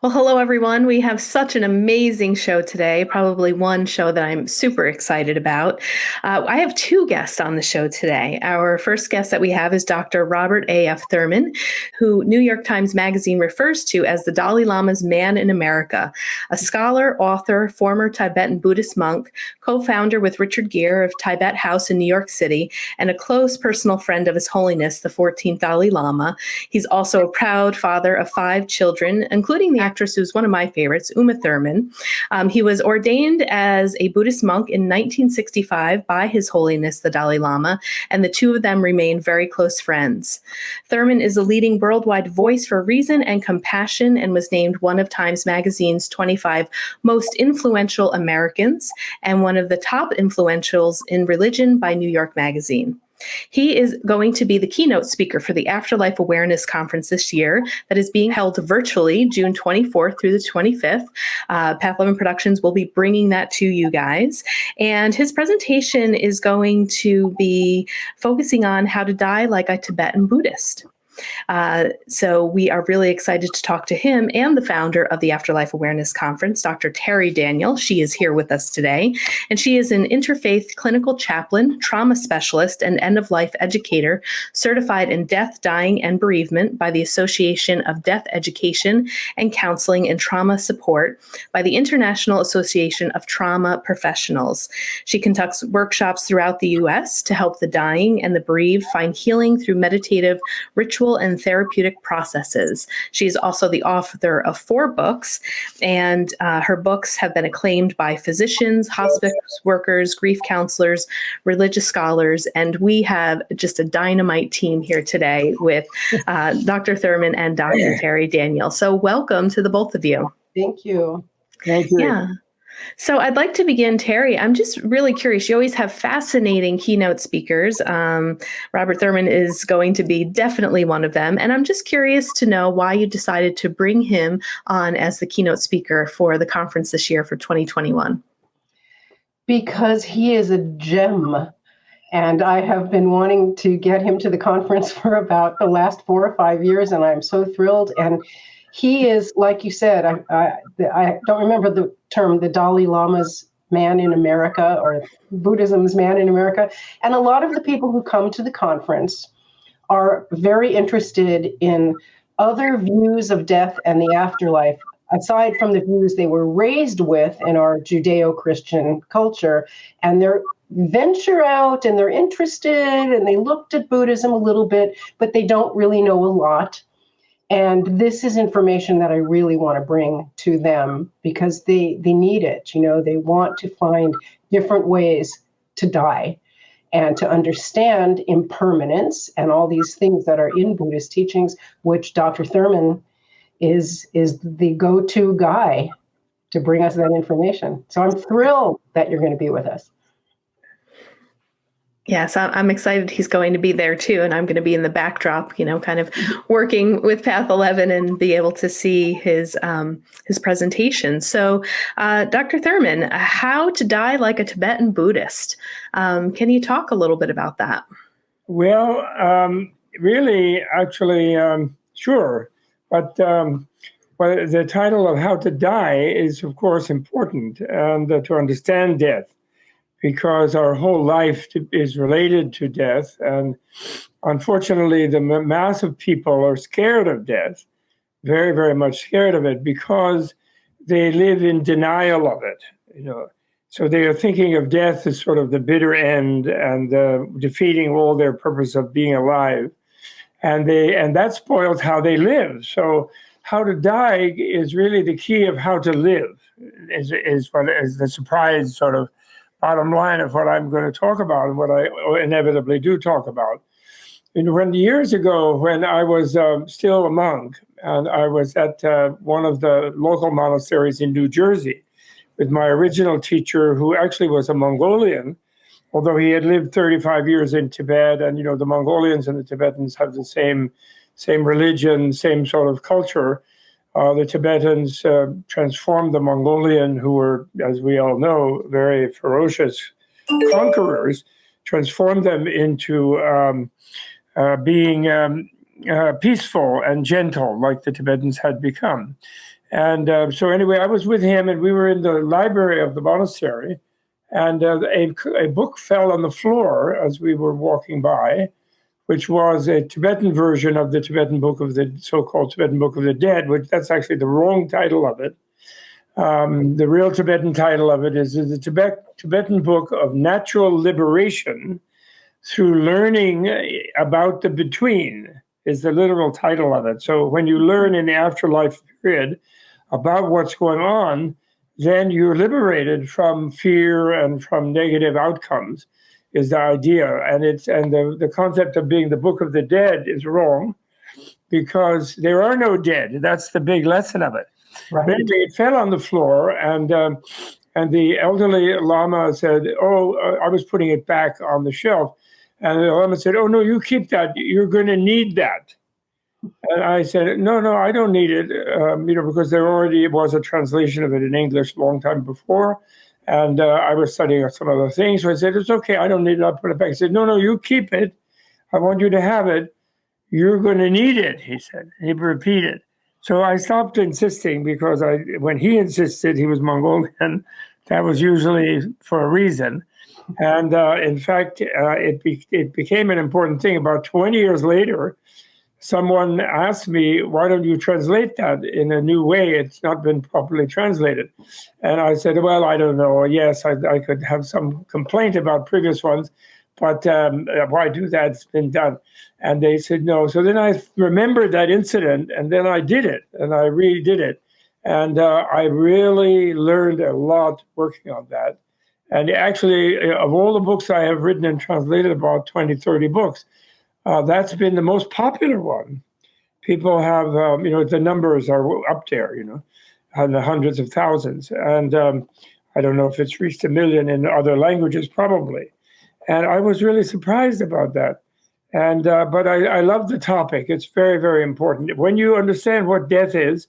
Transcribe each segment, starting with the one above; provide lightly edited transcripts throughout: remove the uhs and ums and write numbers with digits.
Well, hello, everyone. We have such an amazing show today, probably one show that I'm super excited about. I have two guests on the show today. Our first guest that we have is Dr. Robert A.F. Thurman, who New York Times Magazine refers to as the Dalai Lama's man in America, a scholar, author, former Tibetan Buddhist monk, co-founder with Richard Gere of Tibet House in New York City, and a close personal friend of His Holiness, the 14th Dalai Lama. He's also a proud father of 5 children, including the actress who's one of my favorites, Uma Thurman. He was ordained as a Buddhist monk in 1965 by His Holiness the Dalai Lama, and the two of them remain very close friends. Thurman is a leading worldwide voice for reason and compassion and was named one of Times Magazine's 25 most influential Americans and one of the top influentials in religion by New York Magazine. He is going to be the keynote speaker for the Afterlife Awareness Conference this year that is being held virtually June 24th through the 25th. Path 11 Productions will be bringing that to you guys. And his presentation is going to be focusing on how to die like a Tibetan Buddhist. So we are really excited to talk to him and the founder of the Afterlife Awareness Conference, Dr. Terry Daniel. She is here with us today, and she is an interfaith clinical chaplain, trauma specialist, and end-of-life educator certified in death, dying, and bereavement by the Association of Death Education and Counseling and Trauma Support by the International Association of Trauma Professionals. She conducts workshops throughout the U.S. to help the dying and the bereaved find healing through meditative, ritual, and therapeutic processes. She's also the author of 4 books, and her books have been acclaimed by physicians, hospice workers, grief counselors, religious scholars, and we have just a dynamite team here today with Dr. Thurman and Dr. Terry Daniel. So welcome to the both of you. Thank you. Thank you. Yeah. So I'd like to begin, Terry. I'm just really curious. You always have fascinating keynote speakers. Robert Thurman is going to be definitely one of them. And I'm just curious to know why you decided to bring him on as the keynote speaker for the conference this year for 2021. Because he is a gem. And I have been wanting to get him to the conference for about the last 4 or 5 years, and I'm so thrilled. And he is, like you said, I don't remember the term, the Dalai Lama's man in America or Buddhism's man in America. And a lot of the people who come to the conference are very interested in other views of death and the afterlife, aside from the views they were raised with in our Judeo-Christian culture. And they're venture out and they're interested and they looked at Buddhism a little bit, but they don't really know a lot. And this is information that I really want to bring to them because they need it. You know, they want to find different ways to die and to understand impermanence and all these things that are in Buddhist teachings, which Dr. Thurman is the go-to guy to bring us that information. So I'm thrilled that you're going to be with us. Yes, I'm excited he's going to be there too, and I'm going to be in the backdrop, you know, kind of working with Path 11 and be able to see his presentation. So, Dr. Thurman, how to die like a Tibetan Buddhist. Can you talk a little bit about that? Well, really, actually, sure. But well, the title of How to Die is, of course, important, and to understand death, because our whole life is related to death. And unfortunately, the mass of people are scared of death, very, very much scared of it, because they live in denial of it. You know, so they are thinking of death as sort of the bitter end and defeating all their purpose of being alive. And that spoils how they live. So how to die is really the key of how to live, is the surprise sort of bottom line of what I'm going to talk about and what I inevitably do talk about. And years ago, when I was still a monk, and I was at one of the local monasteries in New Jersey with my original teacher, who actually was a Mongolian, although he had lived 35 years in Tibet. And, you know, the Mongolians and the Tibetans have the same religion, same sort of culture. The Tibetans transformed the Mongolian, who were, as we all know, very ferocious conquerors, transformed them into being peaceful and gentle, like the Tibetans had become. And so anyway, I was with him, and we were in the library of the monastery, and a book fell on the floor as we were walking by, which was a Tibetan version of the Tibetan Book of the so-called Tibetan Book of the Dead, which that's actually the wrong title of it. The real Tibetan title of it is the Tibetan Book of Natural Liberation Through Learning About the Between, is the literal title of it. So when you learn in the afterlife period about what's going on, then you're liberated from fear and from negative outcomes, is the idea. And the concept of being the book of the dead is wrong, because there are no dead. That's the big lesson of it. Right. But anyway, it fell on the floor, and the elderly Lama said, I was putting it back on the shelf. And the Lama said, oh, no, you keep that. You're going to need that. And I said, no, I don't need it, because there already was a translation of it in English a long time before. And I was studying some other things. So I said, it's okay, I don't need it, I'll put it back. He said, no, you keep it. I want you to have it. You're going to need it, he said. He repeated. So I stopped insisting, because when he insisted, he was Mongolian. That was usually for a reason. And in fact, it became an important thing. About 20 years later, someone asked me, why don't you translate that in a new way? It's not been properly translated. And I said, well, I don't know. Yes, I could have some complaint about previous ones, but why do that? It's been done. And they said no. So then I remembered that incident, and then I did it, and I redid it. And I really learned a lot working on that. And actually, of all the books I have written and translated, about 20, 30 books, that's been the most popular one. People have, the numbers are up there, and the hundreds of thousands. And I don't know if it's reached 1 million in other languages, probably. And I was really surprised about that. And but I love the topic. It's very, very important. When you understand what death is,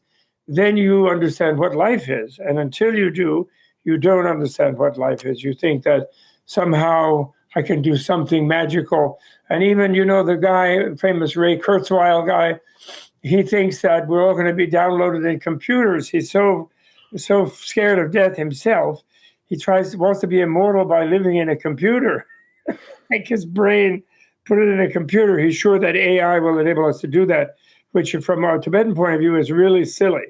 then you understand what life is. And until you do, you don't understand what life is. You think that somehow I can do something magical. And even, the guy, famous Ray Kurzweil guy, he thinks that we're all going to be downloaded in computers. He's so scared of death himself. He wants to be immortal by living in a computer. Like his brain, put it in a computer. He's sure that AI will enable us to do that, which from our Tibetan point of view is really silly.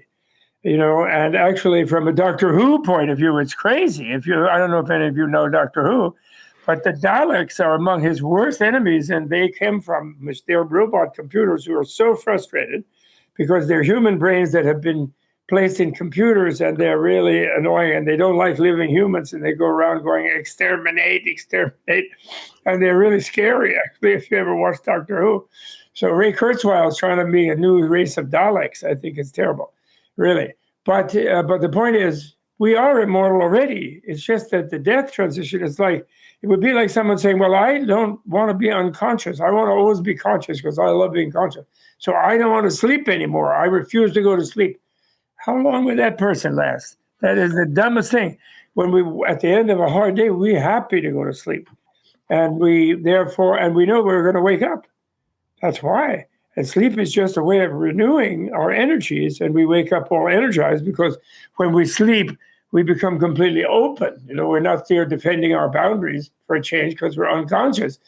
And actually from a Doctor Who point of view, it's crazy. I don't know if any of you know Doctor Who, but the Daleks are among his worst enemies, and they came from their robot computers who are so frustrated because they're human brains that have been placed in computers, and they're really annoying, and they don't like living humans, and they go around going, exterminate, and they're really scary, actually, if you ever watch Doctor Who. So Ray Kurzweil is trying to be a new race of Daleks. I think it's terrible, really. But the point is, we are immortal already. It's just that the death transition is like, it would be like someone saying, well, I don't want to be unconscious. I want to always be conscious because I love being conscious. So I don't want to sleep anymore. I refuse to go to sleep. How long would that person last? That is the dumbest thing. When at the end of a hard day, we're happy to go to sleep. And we know we're going to wake up. That's why. And sleep is just a way of renewing our energies, and we wake up all energized, because when we sleep, we become completely open. We're not there defending our boundaries for a change because we're unconscious.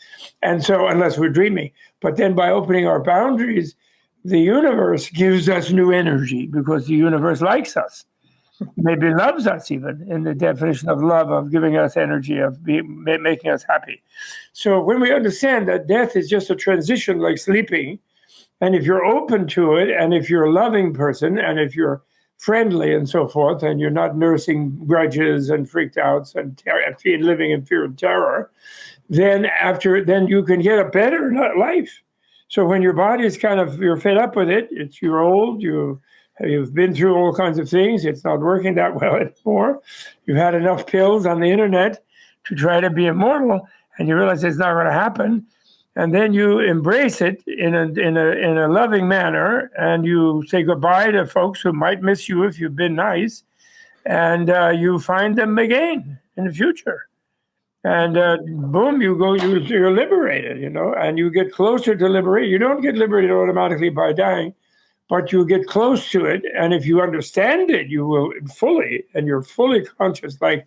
And so, unless we're dreaming. But then by opening our boundaries, the universe gives us new energy, because the universe likes us, maybe loves us even, in the definition of love, of giving us energy, of making us happy. So when we understand that death is just a transition like sleeping, and if you're open to it, and if you're a loving person, and if you're friendly and so forth, and you're not nursing grudges and freaked outs and living in fear and terror, then you can get a better life. So when your body is you're fed up with it, you're old, you've been through all kinds of things, it's not working that well anymore, you've had enough pills on the internet to try to be immortal, and you realize it's not going to happen, and then you embrace it in a loving manner, and you say goodbye to folks who might miss you if you've been nice, and you find them again in the future. And boom, you're liberated, and you get closer to liberation. You don't get liberated automatically by dying, but you get close to it. And if you understand it, you will fully, and you're fully conscious, like,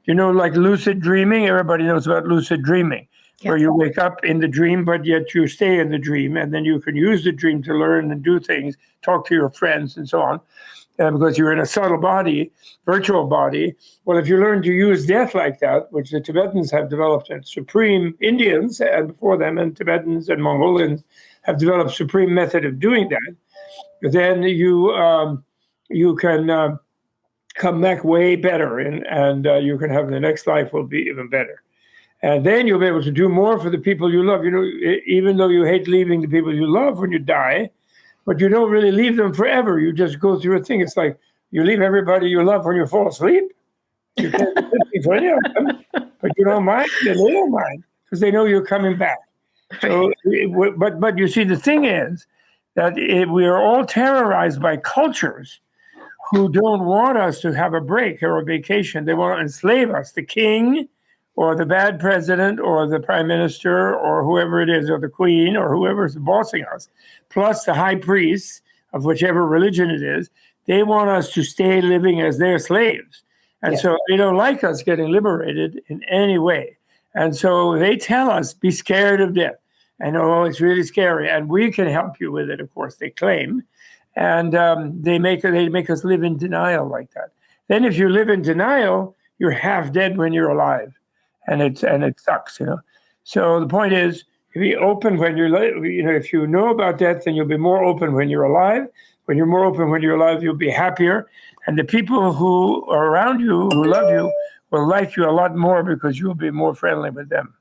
like lucid dreaming. Everybody knows about lucid dreaming, where you wake up in the dream, but yet you stay in the dream. And then you can use the dream to learn and do things, talk to your friends and so on. Because you're in a subtle body, virtual body. Well, if you learn to use death like that, which the Tibetans have developed, and supreme Indians and before them, and Tibetans and Mongolians have developed supreme method of doing that, then you can come back way better, and you can have the next life will be even better. And then you'll be able to do more for the people you love. Even though you hate leaving the people you love when you die, but you don't really leave them forever. You just go through a thing. It's like you leave everybody you love when you fall asleep. You can't do anything for any of them, but you don't mind. They don't mind because they know you're coming back. So, but you see, the thing is that we are all terrorized by cultures who don't want us to have a break or a vacation. They want to enslave us. The king, or the bad president, or the prime minister, or whoever it is, or the queen, or whoever's bossing us, plus the high priests of whichever religion it is, they want us to stay living as their slaves. And so they don't like us getting liberated in any way. And so they tell us, be scared of death. And it's really scary. And we can help you with it, of course, they claim. And they make us live in denial like that. Then if you live in denial, you're half dead when you're alive. And it sucks, So the point is, be open when you're, if you know about death, then you'll be more open when you're alive. When you're more open when you're alive, you'll be happier. And the people who are around you, who love you, will like you a lot more because you'll be more friendly with them.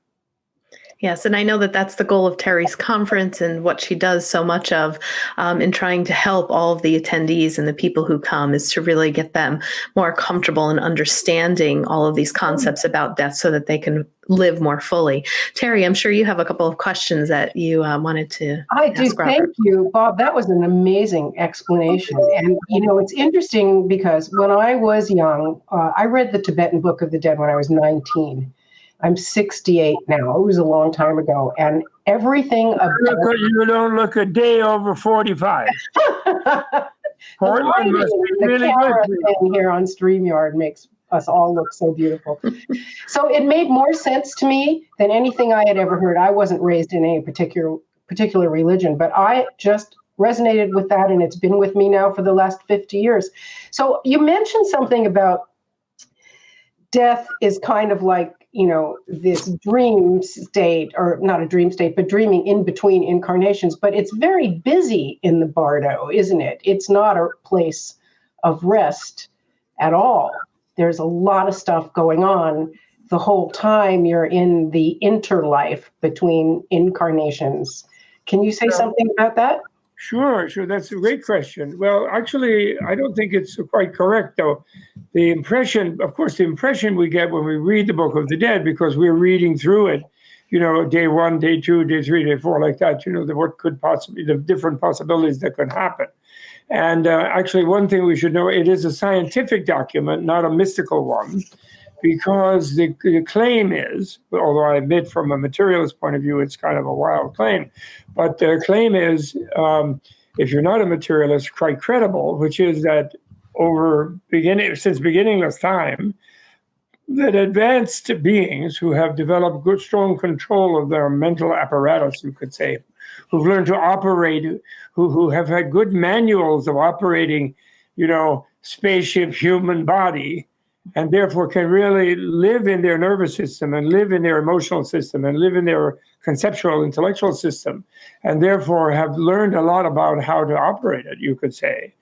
Yes, and I know that that's the goal of Terry's conference and what she does so much of in trying to help all of the attendees and the people who come is to really get them more comfortable in understanding all of these concepts about death so that they can live more fully. Terry, I'm sure you have a couple of questions that you wanted to I do. Thank you, Bob. That was an amazing explanation. And, it's interesting because when I was young, I read the Tibetan Book of the Dead when I was 19. I'm 68 now. It was a long time ago. And everything about... You don't look a day over 45. Portland must be really good. Thing here on StreamYard makes us all look so beautiful. So it made more sense to me than anything I had ever heard. I wasn't raised in any particular religion, but I just resonated with that, and it's been with me now for the last 50 years. So you mentioned something about death is kind of like, this dream state, or not a dream state, but dreaming in between incarnations. But it's very busy in the Bardo, isn't it? It's not a place of rest at all. There's a lot of stuff going on the whole time you're in the interlife between incarnations. Can you say something about that? Sure. That's a great question. Well, actually, I don't think it's quite correct, though. The impression we get when we read the Book of the Dead, because we're reading through it, day 1, day 2, day 3, day 4, like that, what could possibly, the different possibilities that could happen. And actually, one thing we should know, it is a scientific document, not a mystical one, because the claim is, although I admit from a materialist point of view, it's kind of a wild claim, but the claim is, if you're not a materialist, quite credible, which is that since beginningless time, that advanced beings who have developed good, strong control of their mental apparatus, you could say, who've learned to operate, who have had good manuals of operating, spaceship human body, and therefore can really live in their nervous system and live in their emotional system and live in their conceptual intellectual system, and therefore have learned a lot about how to operate it, you could say.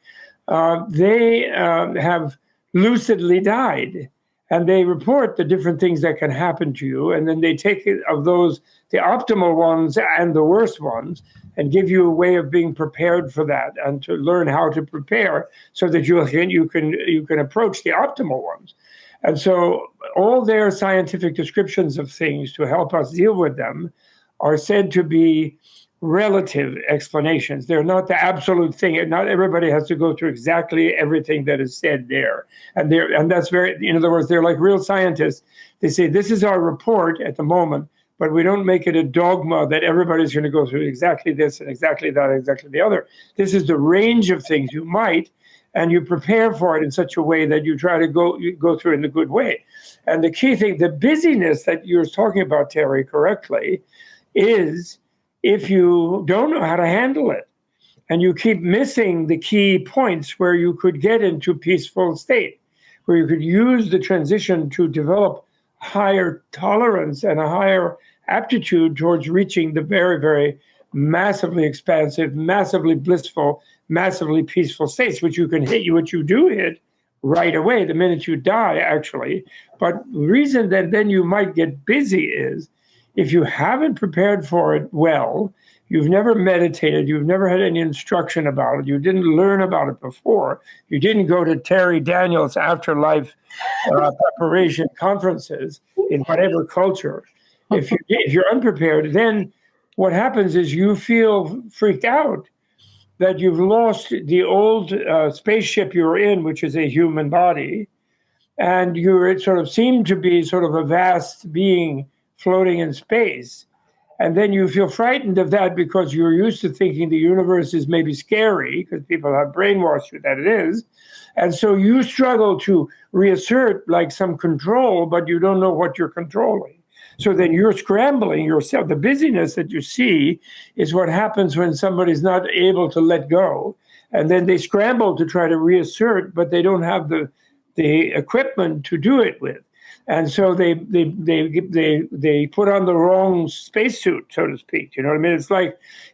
They have lucidly died, and they report the different things that can happen to you, and then they take of those, the optimal ones and the worst ones, and give you a way of being prepared for that, and to learn how to prepare so that you can approach the optimal ones. And so all their scientific descriptions of things to help us deal with them are said to be relative explanations. They're not the absolute thing. Not everybody has to go through exactly everything that is said there. And that's very, in other words, they're like real scientists. They say, this is our report at the moment, but we don't make it a dogma that everybody's going to go through exactly this and exactly that, and exactly the other. This is the range of things you might, and you prepare for it in such a way that you try to go through it in a good way. And the key thing, the busyness that you're talking about, Terry, correctly, is if you don't know how to handle it, and you keep missing the key points where you could get into peaceful state, where you could use the transition to develop higher tolerance and a higher aptitude towards reaching the very, very massively expansive, massively blissful, massively peaceful states, which you can hit, which you do hit right away the minute you die, actually. But the reason that then you might get busy is if you haven't prepared for it well, you've never meditated, you've never had any instruction about it, you didn't learn about it before, you didn't go to Terry Daniels' Afterlife preparation conferences in whatever culture. If you're unprepared, then what happens is you feel freaked out that you've lost the old spaceship you're in, which is a human body, and you sort of seem to be sort of a vast being floating in space. And then you feel frightened of that because you're used to thinking the universe is maybe scary because people have brainwashed you that it is. And so you struggle to reassert like some control, but you don't know what you're controlling. So then you're scrambling yourself. The busyness that you see is what happens when somebody's not able to let go. And then they scramble to try to reassert, but they don't have the equipment to do it with. And so they put on the wrong spacesuit, so to speak. You know what I mean?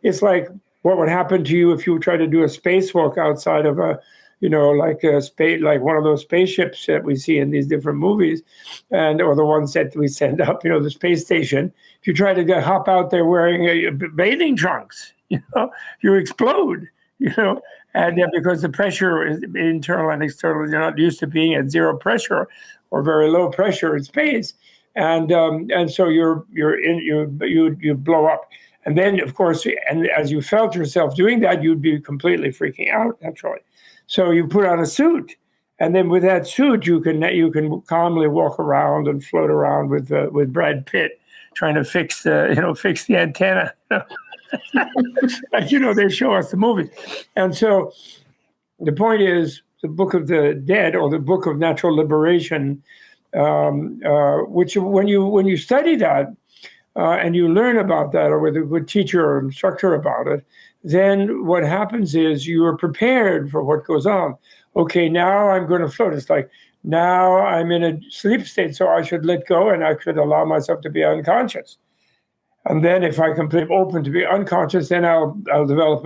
It's like what would happen to you if you try to do a spacewalk outside of like one of those spaceships that we see in these different movies, or the ones that we send up, the space station. If you try to hop out there wearing bathing trunks, you explode. And because the pressure is internal and external, you're not used to being at zero pressure or very low pressure in space, and so you blow up. And then, of course, and as you felt yourself doing that, you'd be completely freaking out naturally. So you put on a suit, and then with that suit, you can calmly walk around and float around with Brad Pitt, trying to fix the antenna. They show us the movies, and so the point is the Book of the Dead or the Book of Natural Liberation, which when you study that and you learn about that, or with a good teacher or instructor about it, then what happens is you are prepared for what goes on. Okay, now I'm going to float. It's like, now I'm in a sleep state, so I should let go and I should allow myself to be unconscious. And then if I can be open to be unconscious, then I'll develop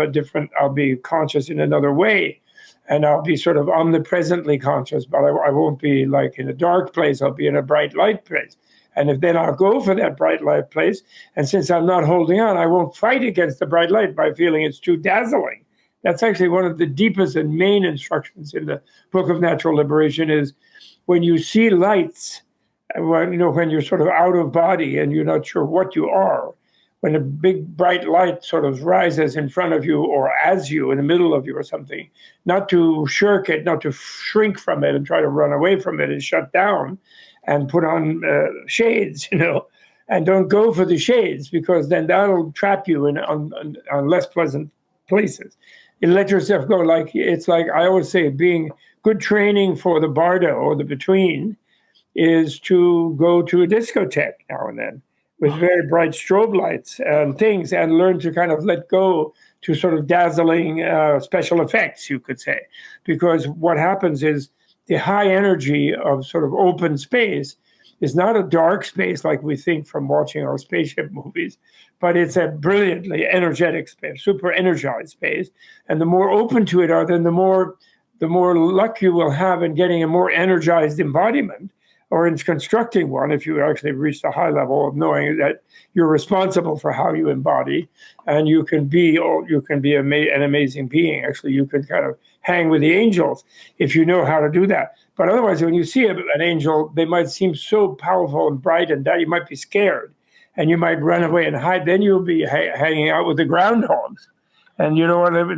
I'll be conscious in another way. And I'll be sort of omnipresently conscious, but I won't be like in a dark place. I'll be in a bright light place. And if then I'll go for that bright light place, and since I'm not holding on, I won't fight against the bright light by feeling it's too dazzling. That's actually one of the deepest and main instructions in the Book of Natural Liberation is when you see lights, when you're sort of out of body and you're not sure what you are, when a big bright light sort of rises in front of you or as you, in the middle of you or something, not to shirk it, not to shrink from it and try to run away from it and shut down and put on shades, and don't go for the shades, because then that'll trap you on less pleasant places. And let yourself go. It's like I always say, being good training for the bardo or the between is to go to a discotheque now and then with very bright strobe lights and things, and learn to kind of let go to sort of dazzling special effects, you could say. Because what happens is the high energy of sort of open space is not a dark space like we think from watching our spaceship movies, but it's a brilliantly energetic space, super energized space. And the more open to it are, then the more luck you will have in getting a more energized embodiment, or in constructing one, if you actually reach a high level of knowing that you're responsible for how you embody, and you can be an amazing being. Actually, you can kind of hang with the angels if you know how to do that. But otherwise, when you see an angel, they might seem so powerful and bright, and that you might be scared, and you might run away and hide. Then you'll be hanging out with the groundhogs, and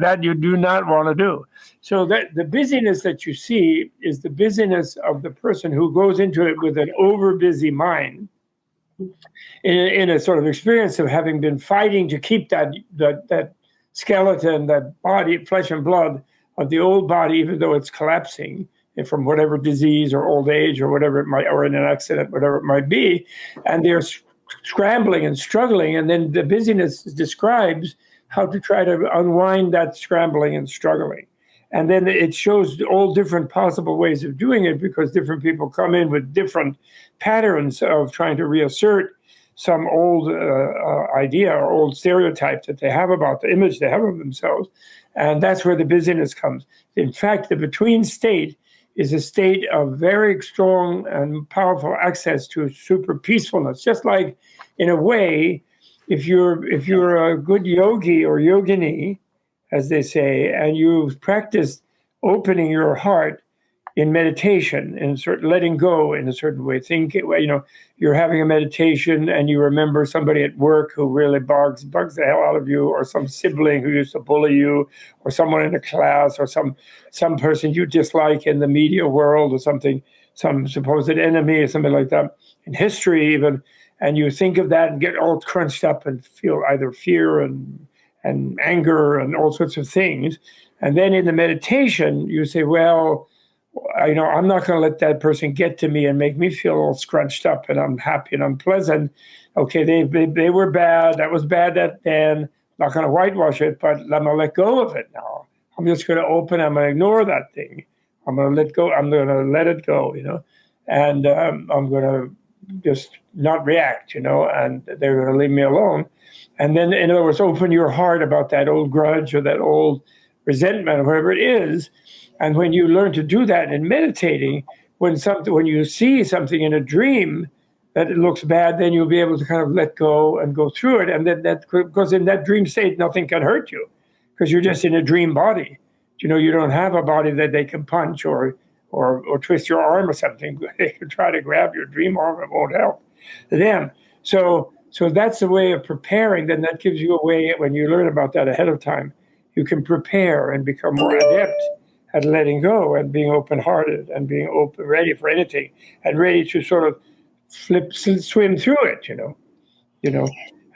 that you do not want to do. So that the busyness that you see is the busyness of the person who goes into it with an over busy mind, in a sort of experience of having been fighting to keep that skeleton, that body, flesh and blood of the old body, even though it's collapsing from whatever disease or old age or whatever it might, or in an accident, whatever it might be, and they're scrambling and struggling, and then the busyness describes how to try to unwind that scrambling and struggling. And then it shows all different possible ways of doing it, because different people come in with different patterns of trying to reassert some old idea or old stereotype that they have about the image they have of themselves. And that's where the busyness comes. In fact, the between state is a state of very strong and powerful access to super peacefulness. Just like, in a way, if you're a good yogi or yogini, as they say, and you've practiced opening your heart in meditation, in certain letting go in a certain way. Think, you're having a meditation and you remember somebody at work who really bugs the hell out of you, or some sibling who used to bully you, or someone in a class, or some person you dislike in the media world, or something, some supposed enemy or something like that, in history even. And you think of that and get all crunched up and feel either fear and anger and all sorts of things. And then in the meditation, you say, well, I'm not going to let that person get to me and make me feel all scrunched up and unhappy and unpleasant. Okay, they were bad. That was bad then. Not going to whitewash it, but I'm going to let go of it now. I'm just going to I'm going to ignore that thing. I'm going to let go. I'm going to let it go, and I'm going to just not react, and they're going to leave me alone. And then, in other words, open your heart about that old grudge or that old resentment or whatever it is. And when you learn to do that in meditating, when you see something in a dream that it looks bad, then you'll be able to kind of let go and go through it. And then because in that dream state, nothing can hurt you, because you're just in a dream body. You don't have a body that they can punch or twist your arm or something. They can try to grab your dream arm. It won't help them. So that's a way of preparing. Then that gives you a way, when you learn about that ahead of time, you can prepare and become more adept at letting go and being open-hearted and being ready for anything, and ready to sort of swim through it,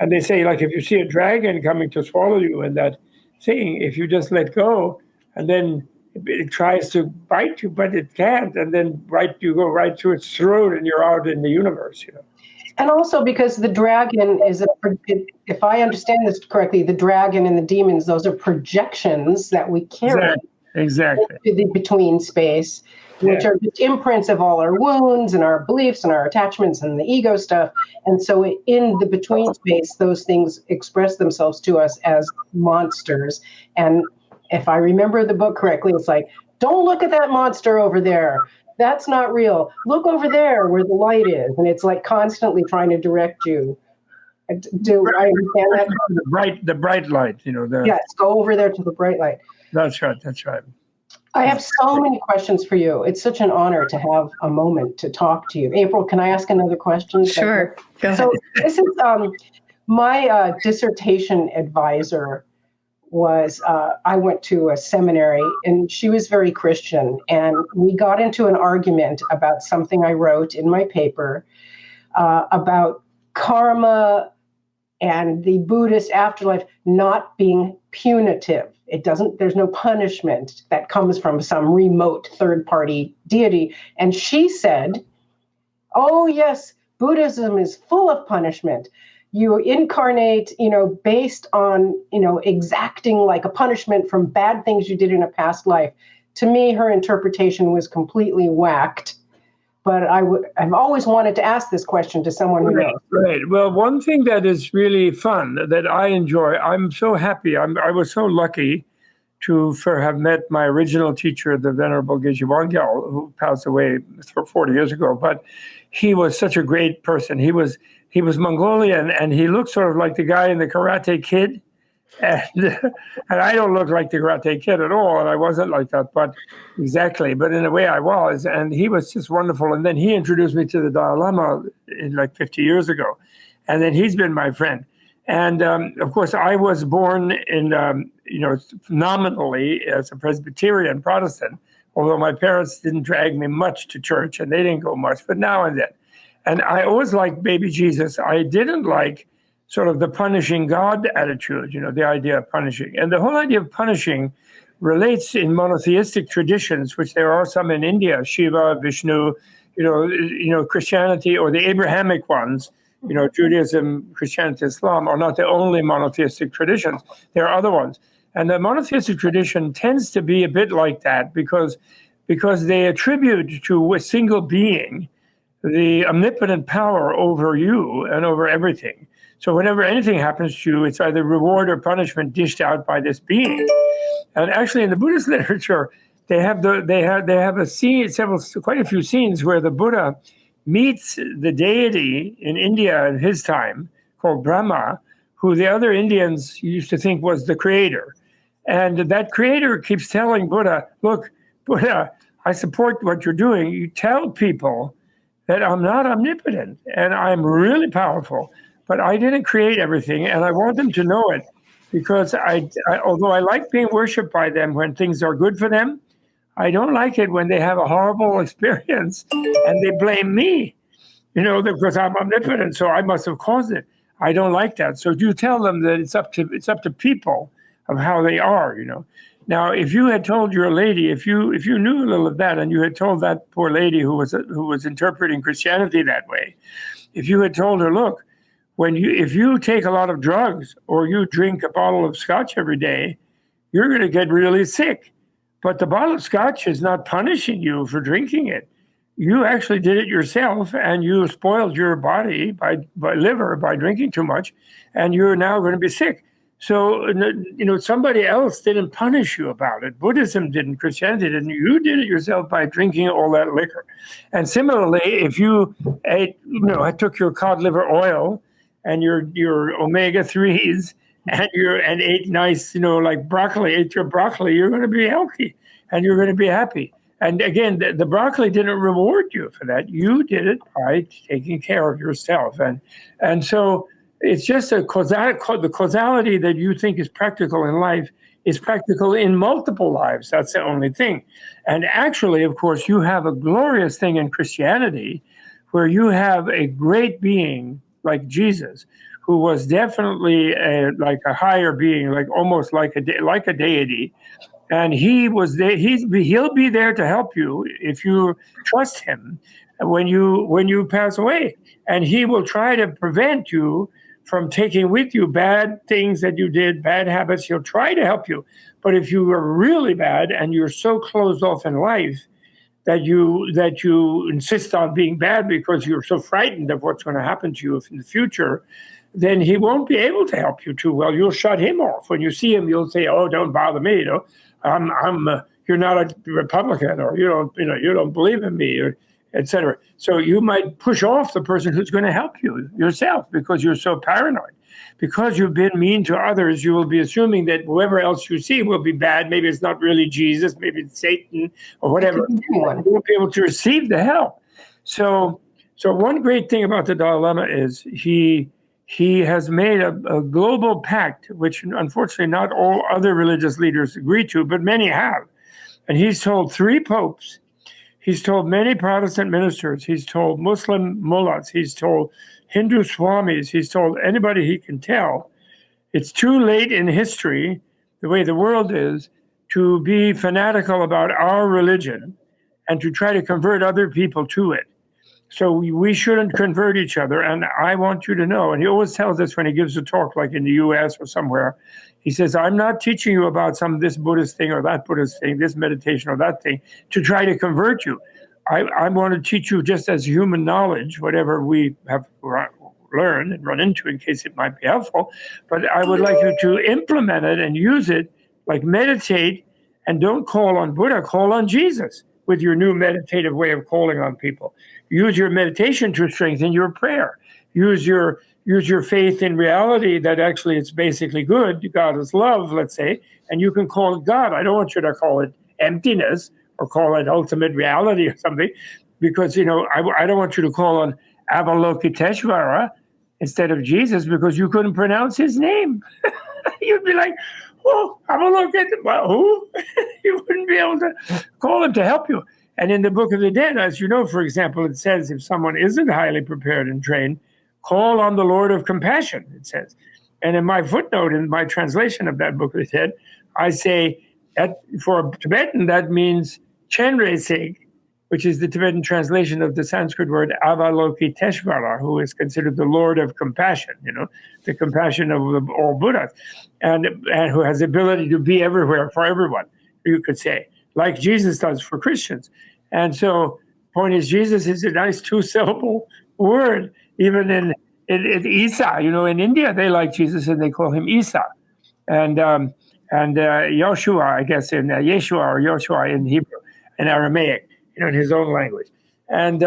And they say, like, if you see a dragon coming to swallow you in that thing, if you just let go, and then it tries to bite you, but it can't, and then you go right through its throat, and you're out in the universe, And also because the dragon if I understand this correctly, the dragon and the demons, those are projections that we carry. Exactly. Into the between space, which are just imprints of all our wounds and our beliefs and our attachments and the ego stuff. And so in the between space, those things express themselves to us as monsters. And if I remember the book correctly, it's like, don't look at that monster over there. That's not real. Look over there where the light is. And it's like constantly trying to direct you. Do I understand that? The bright light, Yes, go over there to the bright light. That's right. I have so many questions for you. It's such an honor to have a moment to talk to you. April, can I ask another question? Sure. Go ahead. So this is my dissertation advisor was, I went to a seminary, and she was very Christian. And we got into an argument about something I wrote in my paper about karma and the Buddhist afterlife not being punitive. There's no punishment that comes from some remote third-party deity. And she said, oh, yes, Buddhism is full of punishment. You incarnate, based on, exacting like a punishment from bad things you did in a past life. To me, her interpretation was completely whacked. But I've always wanted to ask this question to someone who knows. Right. Well, one thing that is really fun that I enjoy, I'm so happy. I was so lucky to have met my original teacher, the Venerable Geshe Wangyal, who passed away 40 years ago. But he was such a great person. He was Mongolian, and he looked sort of like the guy in the Karate Kid. And I don't look like the Karate Kid at all, and I wasn't like that, but in a way I was, and he was just wonderful. And then he introduced me to the Dalai Lama like 50 years ago, and then he's been my friend. And of course, I was born in, nominally as a Presbyterian Protestant, although my parents didn't drag me much to church, and they didn't go much, but now and then. And I always liked baby Jesus. I didn't like sort of the punishing God attitude, the idea of punishing. And the whole idea of punishing relates in monotheistic traditions, which there are some in India, Shiva, Vishnu, Christianity, or the Abrahamic ones, Judaism, Christianity, Islam are not the only monotheistic traditions. There are other ones. And the monotheistic tradition tends to be a bit like that because they attribute to a single being the omnipotent power over you and over everything. So whenever anything happens to you, it's either reward or punishment dished out by this being. And actually, in the Buddhist literature, they have a scene, quite a few scenes where the Buddha meets the deity in India in his time called Brahma, who the other Indians used to think was the creator. And that creator keeps telling Buddha, look, Buddha, I support what you're doing. You tell people that I'm not omnipotent and I'm really powerful, but I didn't create everything, and I want them to know it because although I like being worshipped by them when things are good for them, I don't like it when they have a horrible experience and they blame me, because I'm omnipotent, so I must have caused it. I don't like that. So you tell them that it's up to people of how they are, Now, if you had told your lady, if you knew a little of that, and you had told that poor lady who was interpreting Christianity that way, if you had told her, look, if you take a lot of drugs or you drink a bottle of scotch every day, you're going to get really sick. But the bottle of scotch is not punishing you for drinking it. You actually did it yourself, and you spoiled your body by liver by drinking too much, and you're now going to be sick. So, somebody else didn't punish you about it. Buddhism didn't, Christianity didn't. You did it yourself by drinking all that liquor. And similarly, if you I took your cod liver oil and your omega-3s and ate nice, like broccoli, ate your broccoli, you're going to be healthy and you're going to be happy. And again, the broccoli didn't reward you for that. You did it by taking care of yourself. And so it's just the causality that you think is practical in life is practical in multiple lives. That's the only thing. And actually, of course, you have a glorious thing in Christianity where you have a great being like Jesus, who was definitely like a higher being, like almost like a deity. And he was there. He'll be there to help you if you trust him when you pass away. And he will try to prevent you from taking with you bad things that you did, bad habits. He'll try to help you. But if you are really bad and you're so closed off in life that you insist on being bad because you're so frightened of what's going to happen to you in the future, then he won't be able to help you too well. You'll shut him off. When you see him, you'll say, "Oh, don't bother me. You're not a Republican, or you don't believe in me, or etc." So you might push off the person who's going to help you yourself because you're so paranoid. Because you've been mean to others, you will be assuming that whoever else you see will be bad. Maybe it's not really Jesus, maybe it's Satan or whatever. You won't be able to receive the help. So one great thing about the Dalai Lama is he has made a global pact, which unfortunately not all other religious leaders agree to, but many have. And he's told 3 popes, he's told many Protestant ministers, he's told Muslim mullahs, he's told Hindu swamis, he's told anybody he can tell, it's too late in history, the way the world is, to be fanatical about our religion and to try to convert other people to it. So we shouldn't convert each other. And I want you to know, and he always tells us when he gives a talk, like in the US or somewhere, he says, I'm not teaching you about this Buddhist thing or that Buddhist thing, this meditation or that thing, to try to convert you. I want to teach you just as human knowledge, whatever we have learned and run into in case it might be helpful. But I would like you to implement it and use it, like meditate, and don't call on Buddha, call on Jesus with your new meditative way of calling on people. Use your meditation to strengthen your prayer. Use your faith in reality that actually it's basically good. God is love, let's say, and you can call it God. I don't want you to call it emptiness or call it ultimate reality or something, because, I don't want you to call on Avalokiteshvara instead of Jesus because you couldn't pronounce his name. You'd be like, oh, Avalokiteshvara, who? You wouldn't be able to call him to help you. And in the Book of the Dead, as you know, for example, it says if someone isn't highly prepared and trained, call on the Lord of compassion, it says. And in my footnote, in my translation of that Book of the Dead, I say that for Tibetan, that means Chenresig, which is the Tibetan translation of the Sanskrit word Avalokiteshvara, who is considered the Lord of compassion, the compassion of all Buddhas, and who has the ability to be everywhere for everyone, you could say, like Jesus does for Christians. And so, point is, Jesus is a nice two-syllable word. Even in Isa, in India, they like Jesus and they call him Isa. And Yoshua, I guess, in Yeshua or Yoshua in Hebrew, in Aramaic, in his own language. And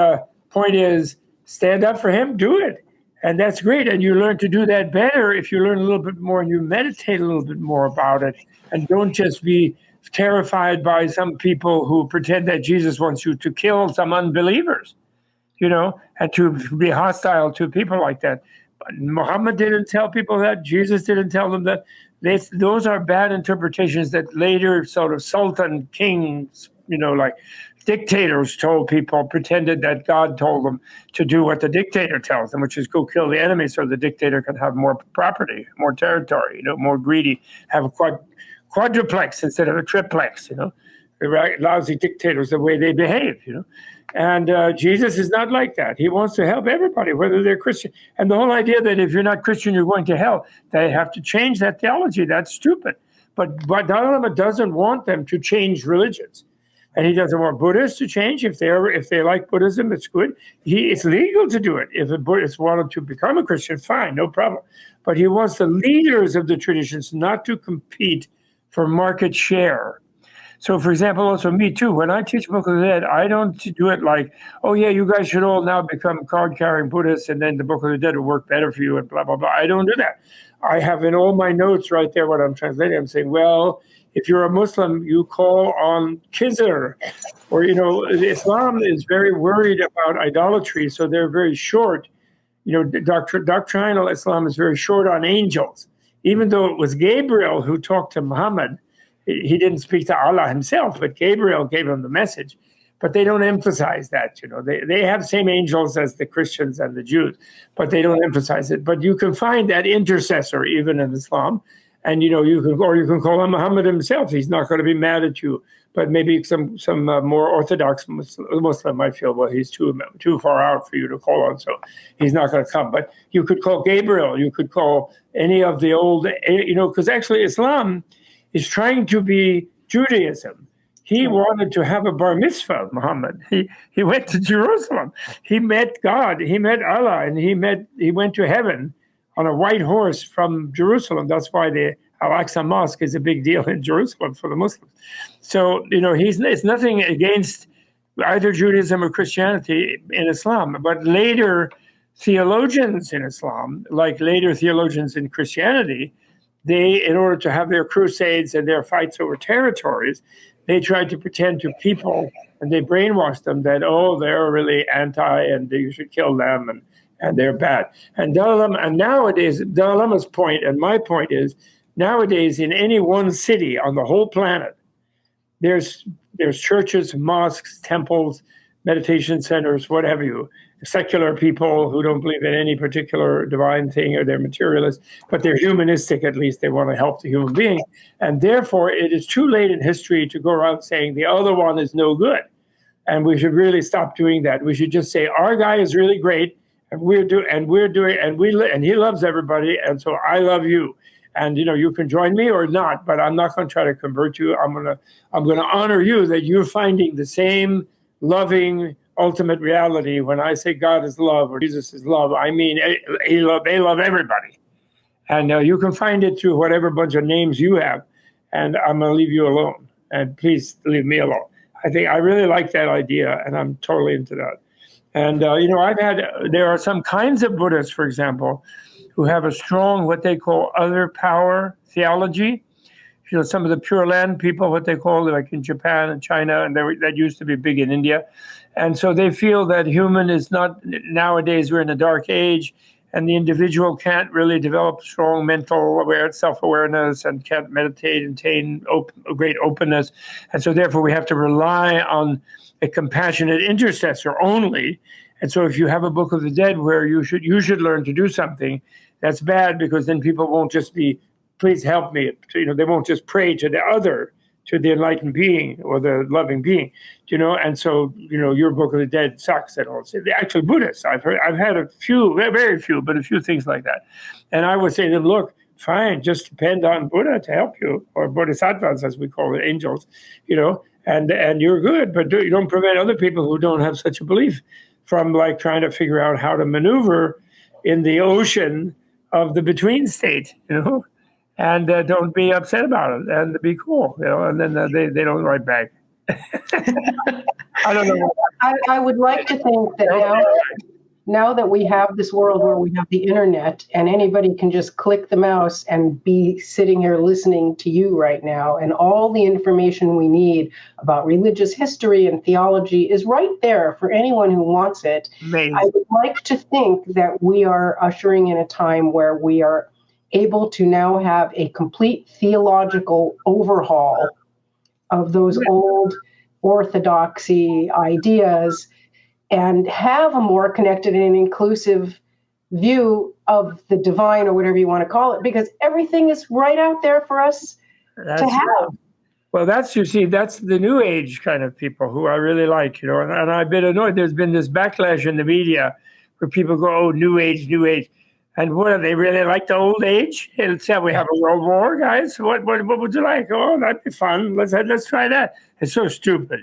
point is, stand up for him, do it. And that's great. And you learn to do that better if you learn a little bit more and you meditate a little bit more about it. And don't just be terrified by some people who pretend that Jesus wants you to kill some unbelievers, and to be hostile to people like that. But Muhammad didn't tell people that. Jesus didn't tell them that. Those are bad interpretations that later sort of sultan kings, like dictators told people, pretended that God told them to do what the dictator tells them, which is go kill the enemy so the dictator can have more property, more territory, more greedy, have a quadruplex instead of a triplex, the lousy dictators, the way they behave, And Jesus is not like that. He wants to help everybody, whether they're Christian. And the whole idea that if you're not Christian, you're going to hell, they have to change that theology. That's stupid. But Dalai Lama doesn't want them to change religions. And he doesn't want Buddhists to change. If they like Buddhism, it's good. It's legal to do it. If a Buddhist wanted to become a Christian, fine, no problem. But he wants the leaders of the traditions not to compete for market share. So, for example, also me too, when I teach Book of the Dead, I don't do it like, oh yeah, you guys should all now become card-carrying Buddhists and then the Book of the Dead will work better for you and blah, blah, blah. I don't do that. I have in all my notes right there what I'm translating. I'm saying, well, if you're a Muslim, you call on Khizr. Or, Islam is very worried about idolatry, so they're very short. Doctrinal Islam is very short on angels. Even though it was Gabriel who talked to Muhammad, he didn't speak to Allah himself, but Gabriel gave him the message. But they don't emphasize that, They have the same angels as the Christians and the Jews, but they don't emphasize it. But you can find that intercessor even in Islam. And, you can call on Muhammad himself. He's not going to be mad at you. But maybe some more Orthodox Muslim might feel, well, he's too far out for you to call on, so he's not going to come. But you could call Gabriel. You could call any of the old, because actually Islam is trying to be Judaism. He wanted to have a bar mitzvah, Muhammad. He went to Jerusalem. He met God. He met Allah, and he went to heaven on a white horse from Jerusalem. That's why the Al-Aqsa Mosque is a big deal in Jerusalem for the Muslims. So, it's nothing against either Judaism or Christianity in Islam. But later theologians in Islam, like later theologians in Christianity, they, in order to have their crusades and their fights over territories, they tried to pretend to people and they brainwashed them that, they're really anti and you should kill them and they're bad. And nowadays, Dalai Lama's point and my point is, nowadays in any one city on the whole planet, there's churches, mosques, temples, meditation centers, what have you, secular people who don't believe in any particular divine thing or they're materialists, but they're humanistic at least. They want to help the human being. And therefore, it is too late in history to go around saying the other one is no good. And we should really stop doing that. We should just say, our guy is really great, and he loves everybody, and so I love you. And you can join me or not, but I'm not going to try to convert you. I'm going to honor you that you're finding the same loving ultimate reality. When I say God is love or Jesus is love, I mean they love everybody. And you can find it through whatever bunch of names you have. And I'm going to leave you alone. And please leave me alone. I really like that idea, and I'm totally into that. And there are some kinds of Buddhists, for example, who have a strong, what they call other power theology. Some of the Pure Land people, what they call, like in Japan and China, and that used to be big in India. And so they feel that human is not, nowadays we're in a dark age, and the individual can't really develop strong mental self-awareness and can't meditate and attain great openness. And so therefore we have to rely on a compassionate intercessor only. And so if you have a Book of the Dead where you should learn to do something, that's bad, because then people won't just be, please help me. They won't just pray to the other, to the enlightened being or the loving being, and so, your Book of the Dead sucks at all. The actual Buddhists, I've had a few, very few, but a few things like that. And I would say to them, look, fine, just depend on Buddha to help you, or bodhisattvas, as we call it, angels, and you're good, but you don't prevent other people who don't have such a belief from trying to figure out how to maneuver in the ocean of the between state, and don't be upset about it, and be cool, and then they don't write back. I don't know. I would like to think that now that we have this world where we have the internet and anybody can just click the mouse and be sitting here listening to you right now, and all the information we need about religious history and theology is right there for anyone who wants it. Amazing. I would like to think that we are ushering in a time where we are able to now have a complete theological overhaul of those old orthodoxy ideas and have a more connected and inclusive view of the divine, or whatever you want to call it, because everything is right out there for us to have. Right. Well, that's the new age kind of people who I really like, and I've been annoyed. There's been this backlash in the media where people go, oh, new age. And what, are they really like the old age? Let's say we have a world war, guys. What would you like? Oh, that'd be fun. Let's try that. It's so stupid,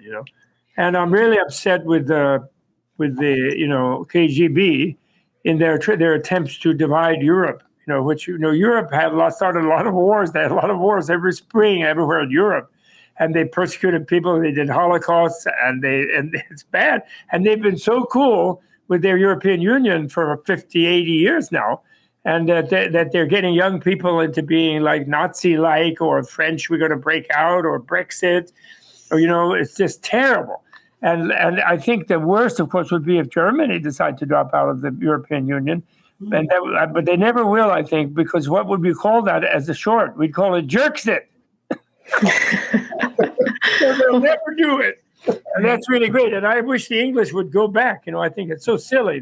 And I'm really upset with the KGB in their attempts to divide Europe. Which Europe started a lot of wars. They had a lot of wars every spring everywhere in Europe, and they persecuted people. They did Holocausts, and it's bad. And they've been so cool with their European Union for 50, 80 years now, and that they're getting young people into being like Nazi-like, or French, we're going to break out, or Brexit, or, it's just terrible. And I think the worst, of course, would be if Germany decided to drop out of the European Union, but they never will, I think, because what would we call that as a short? We'd call it Jerksit. So they'll never do it. And that's really great. And I wish the English would go back. I think it's so silly.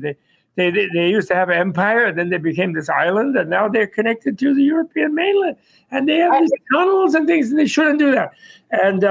They used to have an empire, and then they became this island, and now they're connected to the European mainland. And they have these tunnels and things, and they shouldn't do that. And,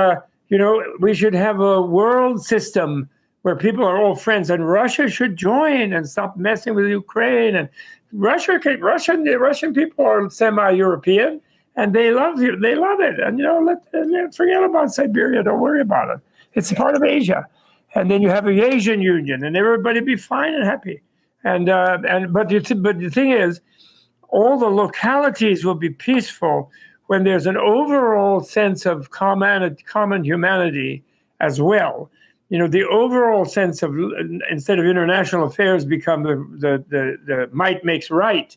we should have a world system where people are all friends, and Russia should join and stop messing with Ukraine. And the Russian people are semi-European, and they love you. They love it. And, forget about Siberia. Don't worry about it. It's a part of Asia. And then you have the Asian Union, and everybody be fine and happy. But the thing is, all the localities will be peaceful when there's an overall sense of common humanity as well. The overall sense of, instead of international affairs become the might makes right,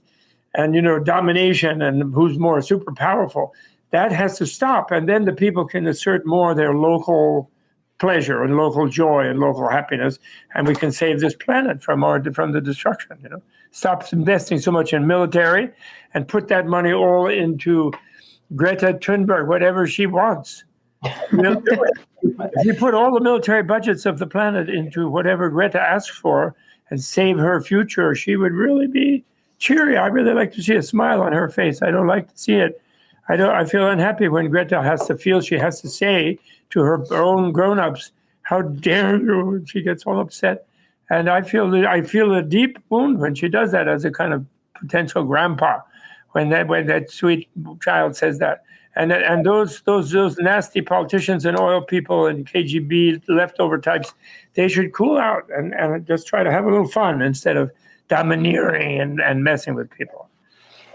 and domination and who's more super powerful. That has to stop, and then the people can assert more their local pleasure and local joy and local happiness, and we can save this planet from the destruction. Stop investing so much in military, and put that money all into Greta Thunberg, whatever she wants. We'll do it. If you put all the military budgets of the planet into whatever Greta asks for and save her future, she would really be cheery. I really like to see a smile on her face. I don't like to see it. I feel unhappy when Greta has to feel she has to say to her own grown-ups, how dare you? She gets all upset. And I feel a deep wound when she does that as a kind of potential grandpa, when that sweet child says that. And those nasty politicians and oil people and KGB leftover types, they should cool out and just try to have a little fun instead of domineering and messing with people.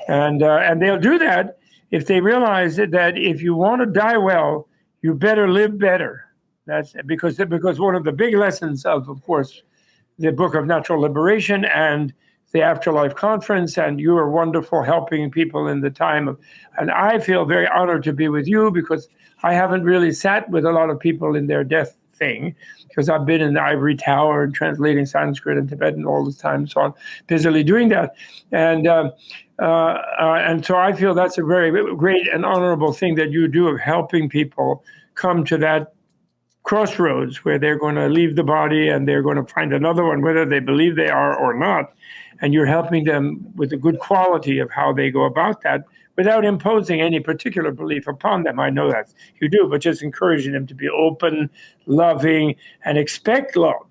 And they'll do that if they realize that if you want to die well, you better live better. That's because one of the big lessons of course, the Book of Natural Liberation and the Afterlife Conference, and you are wonderful helping people in the time of, and I feel very honored to be with you because I haven't really sat with a lot of people in their death thing, because I've been in the ivory tower and translating Sanskrit and Tibetan all the time, so I'm busily doing that. And so I feel that's a very great and honorable thing that you do, of helping people come to that crossroads where they're going to leave the body and they're going to find another one, whether they believe they are or not. And you're helping them with a good quality of how they go about that without imposing any particular belief upon them. I know that you do, but just encouraging them to be open, loving, and expect love.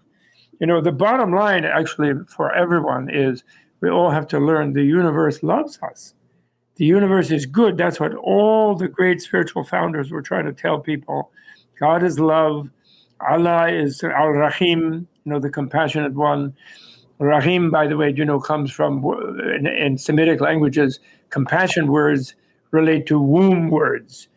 The bottom line actually for everyone is we all have to learn the universe loves us. The universe is good. That's what all the great spiritual founders were trying to tell people. God is love. Allah is Al-Rahim, the compassionate one. Rahim, by the way, comes from, in Semitic languages, compassion words relate to womb words.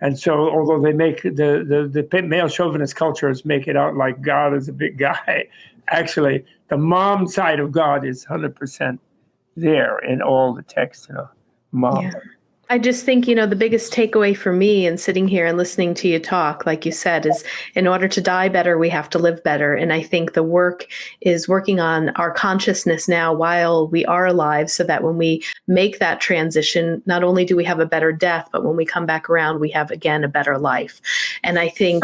And so although they make the male chauvinist cultures make it out like God is a big guy, actually the mom side of God is 100% there in all the text, mom. Yeah. I just think, the biggest takeaway for me in sitting here and listening to you talk, like you said, is in order to die better, we have to live better. And I think the work is working on our consciousness now while we are alive, so that when we make that transition, not only do we have a better death, but when we come back around, we have, again, a better life. And I think...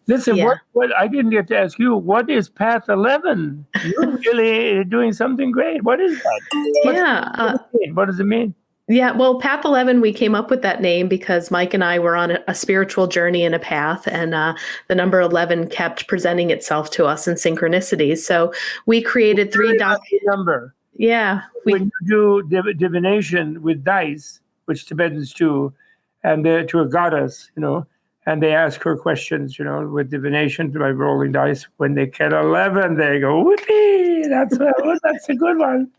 Listen, yeah. What I didn't get to ask you, what is Path 11? You're really doing something great. What is that? What does it mean? Yeah, well, Path 11, we came up with that name because Mike and I were on a spiritual journey and a path, and the number 11 kept presenting itself to us in synchronicities. So we created three number. Yeah. When you do divination with dice, which Tibetans do, and to a goddess, and they ask her questions, with divination by rolling dice. When they get 11, they go, whoopee, that's a good one.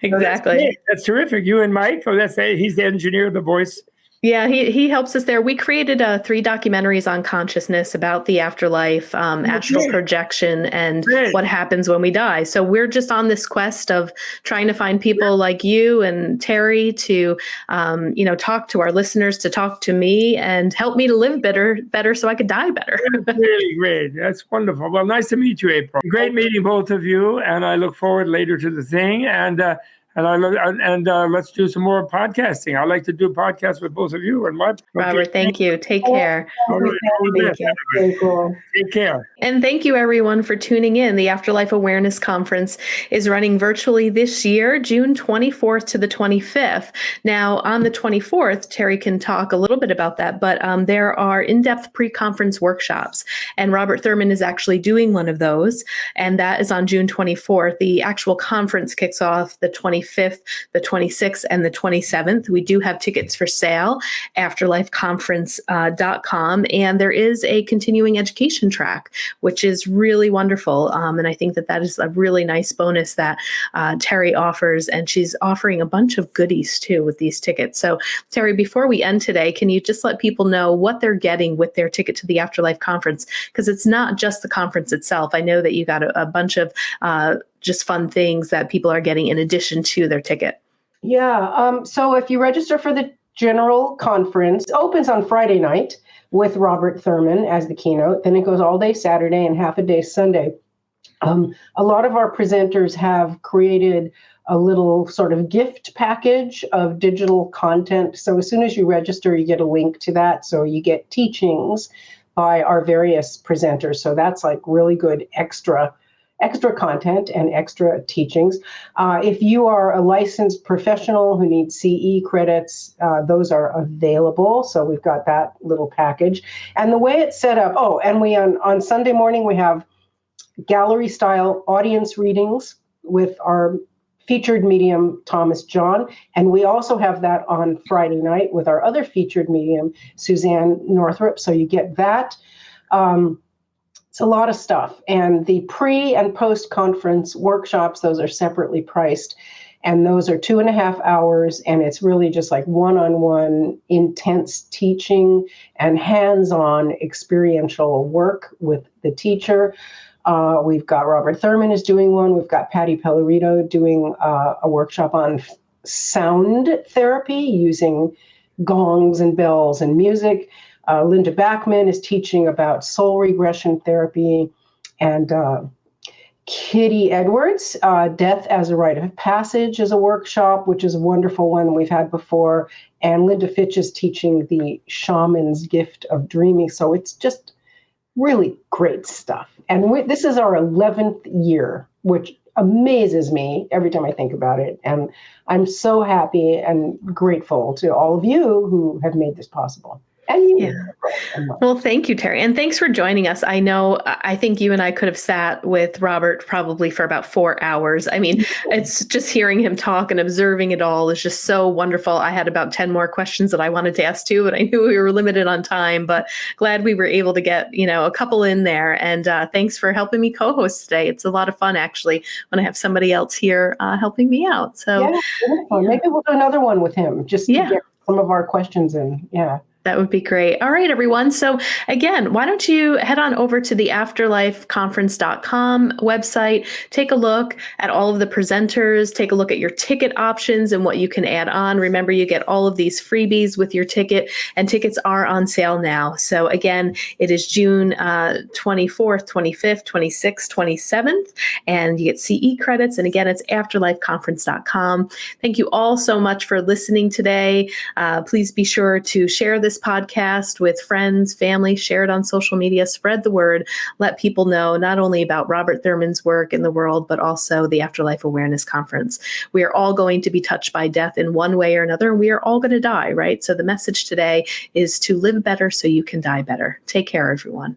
Exactly. So that's terrific. You and Mike, he's the engineer of the voice. Yeah, he helps us there. We created 3 documentaries on consciousness about the afterlife, astral projection, and what happens when we die. So we're just on this quest of trying to find people like you and Terry to, talk to our listeners, to talk to me, and help me to live better so I could die better. That's really great. That's wonderful. Well, nice to meet you, April. Great meeting both of you, and I look forward later to the thing. And let's do some more podcasting. I like to do podcasts with both of you. And Robert, thank you. Take care. Thank you. Very cool. Take care. And thank you, everyone, for tuning in. The Afterlife Awareness Conference is running virtually this year, June 24th to the 25th. Now, on the 24th, Terry can talk a little bit about that, but there are in-depth pre-conference workshops, and Robert Thurman is actually doing one of those, and that is on June 24th. The actual conference kicks off the 25th, the 26th, and the 27th. We do have tickets for sale, afterlifeconference.com, and there is a continuing education track, which is really wonderful. And I think that is a really nice bonus that Terry offers, and she's offering a bunch of goodies too with these tickets. So Terry, before we end today, can you just let people know what they're getting with their ticket to the Afterlife Conference? Because it's not just the conference itself. I know that you got a bunch of just fun things that people are getting in addition to their ticket. Yeah. So if you register for the general conference, it opens on Friday night with Robert Thurman as the keynote. Then it goes all day Saturday and half a day Sunday. A lot of our presenters have created a little sort of gift package of digital content. So as soon as you register, you get a link to that. So you get teachings by our various presenters. So that's like really good extra content and extra teachings. If you are a licensed professional who needs CE credits, those are available. So we've got that little package. And the way it's set up, and we on Sunday morning, we have gallery style audience readings with our featured medium, Thomas John. And we also have that on Friday night with our other featured medium, Suzanne Northrup. So you get that. It's a lot of stuff. And the pre and post conference workshops, those are separately priced. And those are 2.5 hours. And it's really just like one-on-one intense teaching and hands-on experiential work with the teacher. We've got Robert Thurman is doing one. We've got Patty Pellerito doing a workshop on sound therapy using gongs and bells and music. Linda Backman is teaching about soul regression therapy. And Kitty Edwards, Death as a Rite of Passage is a workshop, which is a wonderful one we've had before. And Linda Fitch is teaching the Shaman's Gift of Dreaming. So it's just really great stuff. And this is our 11th year, which amazes me every time I think about it. And I'm so happy and grateful to all of you who have made this possible. And you. Yeah. Well, thank you, Terry. And thanks for joining us. I think you and I could have sat with Robert probably for about 4 hours. I mean, it's just hearing him talk and observing it all is just so wonderful. I had about 10 more questions that I wanted to ask too, but I knew we were limited on time, but glad we were able to get, a couple in there. And thanks for helping me co-host today. It's a lot of fun, actually, when I have somebody else here helping me out. So maybe we'll do another one with him, just to get some of our questions in. Yeah. That would be great. All right, everyone. So again, why don't you head on over to the afterlifeconference.com website, take a look at all of the presenters, take a look at your ticket options and what you can add on. Remember, you get all of these freebies with your ticket, and tickets are on sale now. So again, it is June 24th, 25th, 26th, 27th, and you get CE credits. And again, it's afterlifeconference.com. Thank you all so much for listening today. Please be sure to share this podcast with friends, family, share it on social media, spread the word, let people know not only about Robert Thurman's work in the world, but also the Afterlife Awareness Conference. We are all going to be touched by death in one way or another, and we are all going to die, right? So the message today is to live better so you can die better. Take care, everyone.